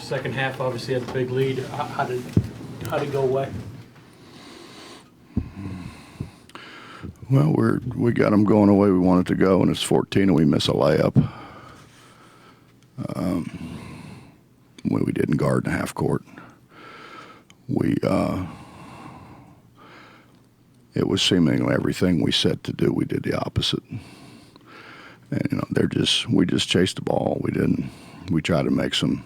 Second half, obviously had the big lead. How did it go away? Well, we got them going the way we wanted to go, and it's 14, and we miss a layup. We didn't guard in the half court. It was seemingly everything we said to do, we did the opposite. And we just chased the ball. We tried to make some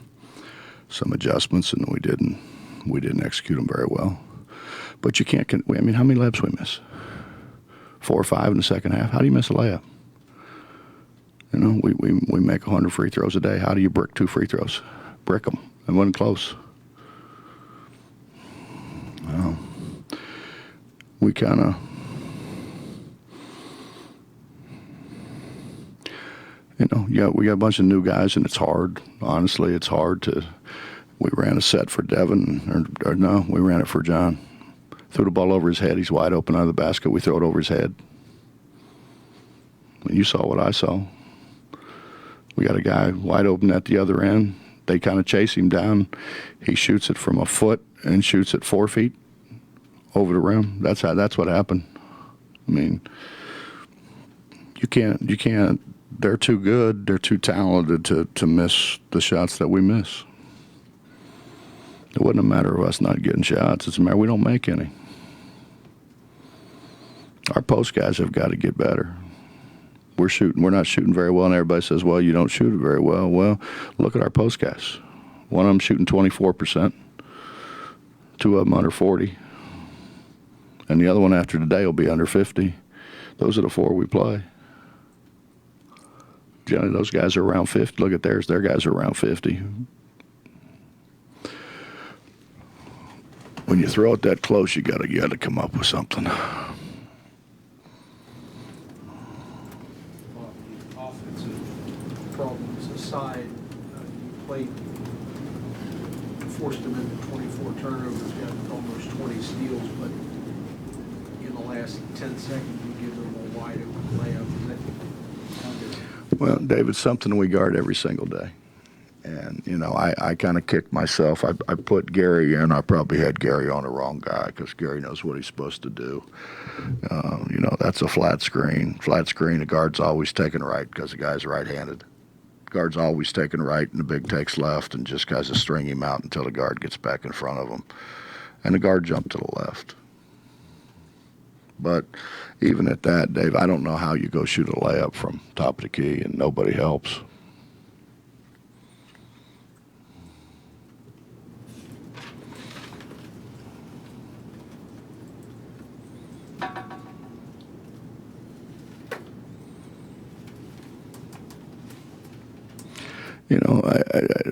adjustments, and we didn't execute them very well. But you can't. I mean, how many layups we miss? 4 or 5 in the second half. How do you miss a layup? We make 100 free throws a day. How do you brick 2 free throws? Brick them. It wasn't close. We kind of, we got a bunch of new guys, and it's hard. Honestly, it's hard to. We ran a set for Devin, or no, we ran it for John. Threw the ball over his head. He's wide open out of the basket. We throw it over his head. And you saw what I saw. We got a guy wide open at the other end. They kind of chase him down. He shoots it from a foot and shoots it 4 feet over the rim. That's what happened. I mean, you can't. They're too good. They're too talented to miss the shots that we miss. It wasn't a matter of us not getting shots. It's a matter we don't make any. Our post guys have got to get better. We're not shooting very well, and everybody says, well, you don't shoot it very well. Well, look at our post guys. One of them shooting 24%, 2 of them under 40, and the other one after today will be under 50. Those are the 4 we play. Generally, those guys are around 50. Look at theirs. Their guys are around 50. When you throw it that close, you gotta come up with something. Problems aside, you forced them into 24 turnovers, got almost 20 steals, but in the last 10 seconds you give them a wide open layup. Well, David, something we guard every single day. And, I kind of kicked myself. I put Gary in. I probably had Gary on the wrong guy because Gary knows what he's supposed to do. That's a flat screen. Flat screen, the guard's always taking right because the guy's right-handed. Guard's always taking right, and the big takes left, and just guys to string him out until the guard gets back in front of him. And the guard jumped to the left. But even at that, Dave, I don't know how you go shoot a layup from top of the key and nobody helps.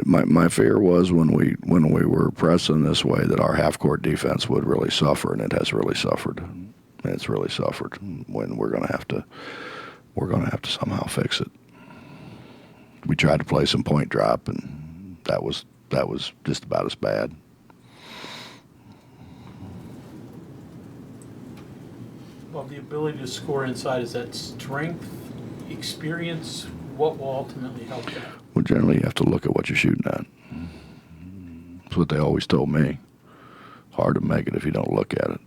My fear was when we were pressing this way that our half-court defense would really suffer, and it has really suffered. It's really suffered. When we're going to have to somehow fix it. We tried to play some point drop, and that was just about as bad. Well, the ability to score inside, is that strength, experience? What will ultimately help that? Well, generally you have to look at what you're shooting at. That's what they always told me. Hard to make it if you don't look at it.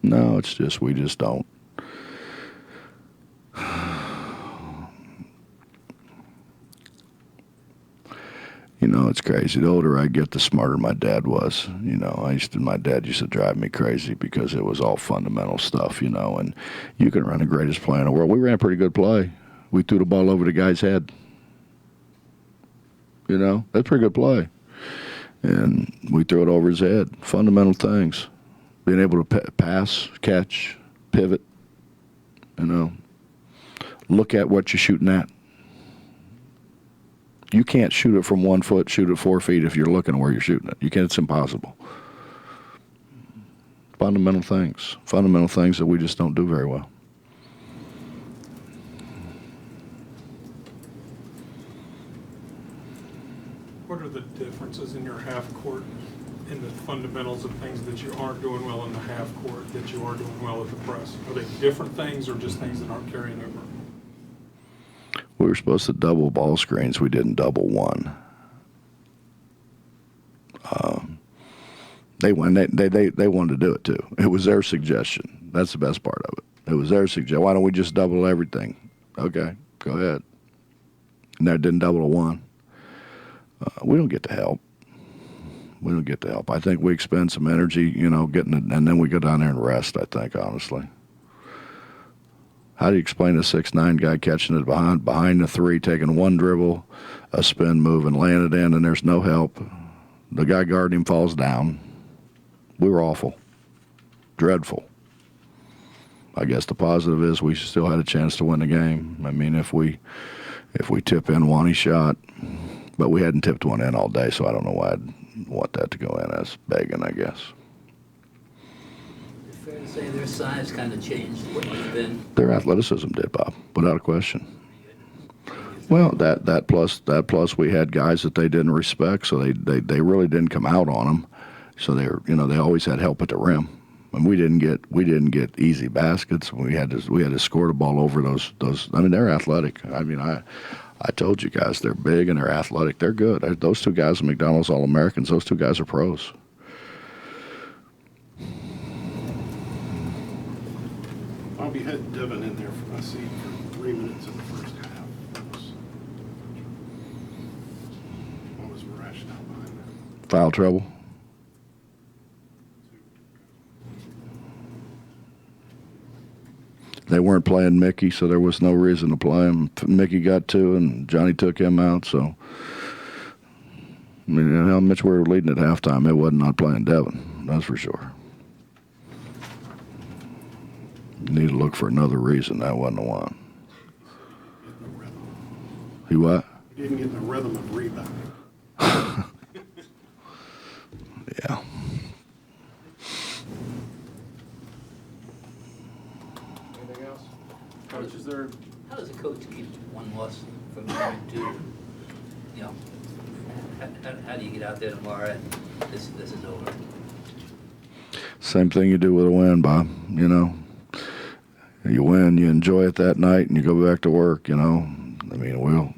No, it's just we just don't. It's crazy. The older I get, the smarter my dad was. My dad used to drive me crazy because it was all fundamental stuff, and you can run the greatest play in the world. We ran a pretty good play. We threw the ball over the guy's head. That's a pretty good play. And we threw it over his head. Fundamental things. Being able to pass, catch, pivot, look at what you're shooting at. You can't shoot it from 1 foot, shoot it 4 feet if you're looking where you're shooting it. You can't. It's impossible. Fundamental things that we just don't do very well. What are the differences in your half court in the fundamentals of things that you aren't doing well in the half court that you are doing well at the press? Are they different things or just things that aren't carrying over? We were supposed to double ball screens. We didn't double one. They wanted to do it too. It was their suggestion. That's the best part of it. It was their suggestion. Why don't we just double everything? Okay, go ahead. And they didn't double a one. We don't get to help. We don't get to help. I think we expend some energy, getting it, and then we go down there and rest, I think, honestly. How do you explain a 6'9" guy catching it behind the three, taking one dribble, a spin move, and laying it in, and there's no help? The guy guarding him falls down. We were awful. Dreadful. I guess the positive is we still had a chance to win the game. I mean, if we tip in one, he shot. But we hadn't tipped one in all day, so I don't know why I'd want that to go in as begging, I guess. It's fair to say their size kind of changed what you've been. Their athleticism did, Bob, without a question. Well, that plus we had guys that they didn't respect, so they really didn't come out on them. So they always had help at the rim, and we didn't get easy baskets. We had to score the ball over those. I mean, they're athletic. I mean, I told you guys, they're big and they're athletic. They're good. Those two guys are McDonald's All-Americans. Those two guys are pros. Bob, you had Devin in there for my seat for 3 minutes in the first half. What was the rationale behind that? Foul trouble. They weren't playing Mickey, so there was no reason to play him. Mickey got two, and Johnny took him out. So, I mean, how much we were leading at halftime, it wasn't not playing Devin. That's for sure. You need to look for another reason. That wasn't the one. He what? He didn't get in the rhythm of rebounding. Yeah. Anything else? Coach, Is there, how does a coach keep one loss from going to, how do you get out there tomorrow and this is over? Same thing you do with a win, Bob. You win, you enjoy it that night, and you go back to work. I mean,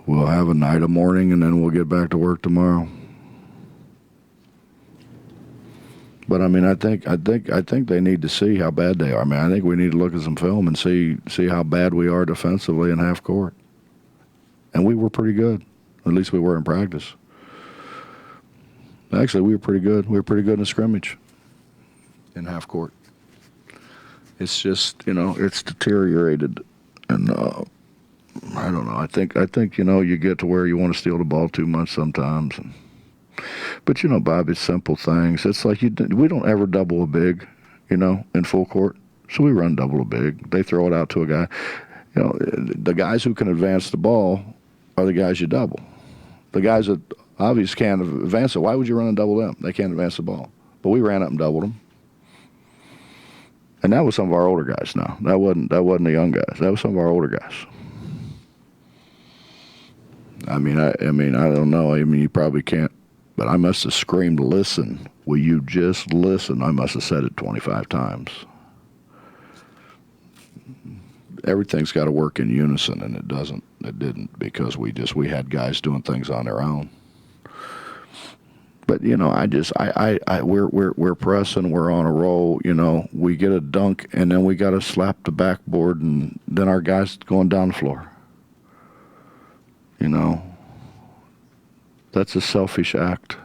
we'll have a night, a morning, and then we'll get back to work tomorrow. But I mean, I think they need to see how bad they are. I mean, I think we need to look at some film and see how bad we are defensively in half court. And we were pretty good. At least we were in practice. Actually, we were pretty good. We were pretty good in the scrimmage in half court. It's just, it's deteriorated, and I don't know. I think you get to where you want to steal the ball too much sometimes. But Bob, it's simple things. It's like we don't ever double a big, in full court. So we run double a big. They throw it out to a guy. The guys who can advance the ball are the guys you double. The guys that obviously can't advance it. Why would you run and double them? They can't advance the ball. But we ran up and doubled them. And that was some of our older guys now. That wasn't the young guys. That was some of our older guys. I mean, I don't know. I mean, you probably can't. But I must have screamed, "Listen, will you just listen?" I must have said it 25 times. Everything's got to work in unison, and it doesn't. It didn't, because we had guys doing things on their own. But we're pressing, we're on a roll. We get a dunk, and then we got to slap the backboard, and then our guys going down the floor. That's a selfish act.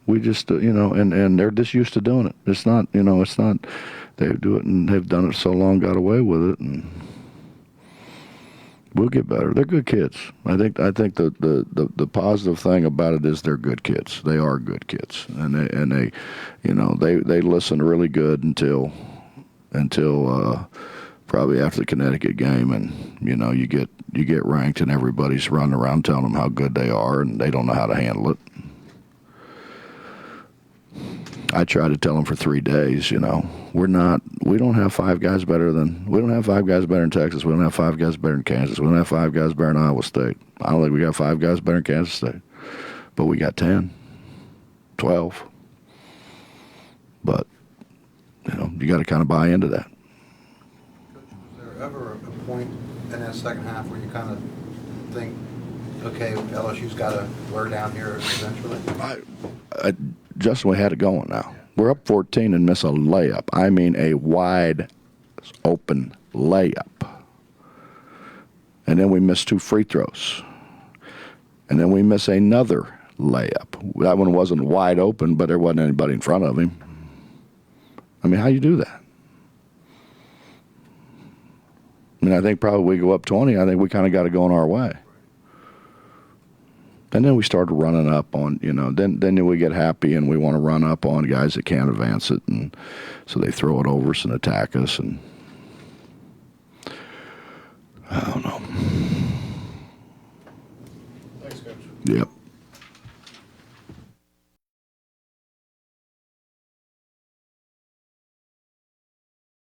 We just, and they're just used to doing it. It's not, they do it, and they've done it so long, got away with it, and we'll get better. They're good kids. I think the positive thing about it is they're good kids. They are good kids, and they listen really good until probably after the Connecticut game, and you get ranked, and everybody's running around telling them how good they are, and they don't know how to handle it. I try to tell them for 3 days, we don't have five guys better in Texas. We don't have five guys better in Kansas. We don't have five guys better in Iowa State. I don't think we got five guys better in Kansas State, but we got 10, 12. But, you got to kind of buy into that. Was there ever a point in that second half where you kind of think okay, LSU's got to wear down here eventually? Justin, we had it going now. We're up 14 and miss a layup. I mean a wide open layup. And then we miss 2 free throws. And then we miss another layup. That one wasn't wide open, but there wasn't anybody in front of him. I mean, how you do that? I mean, I think probably we go up 20. I think we kind of got to go in our way. And then we started running up on, then we get happy and we want to run up on guys that can't advance it. And so they throw it over us and attack us. And I don't know. Thanks, Coach. Yep.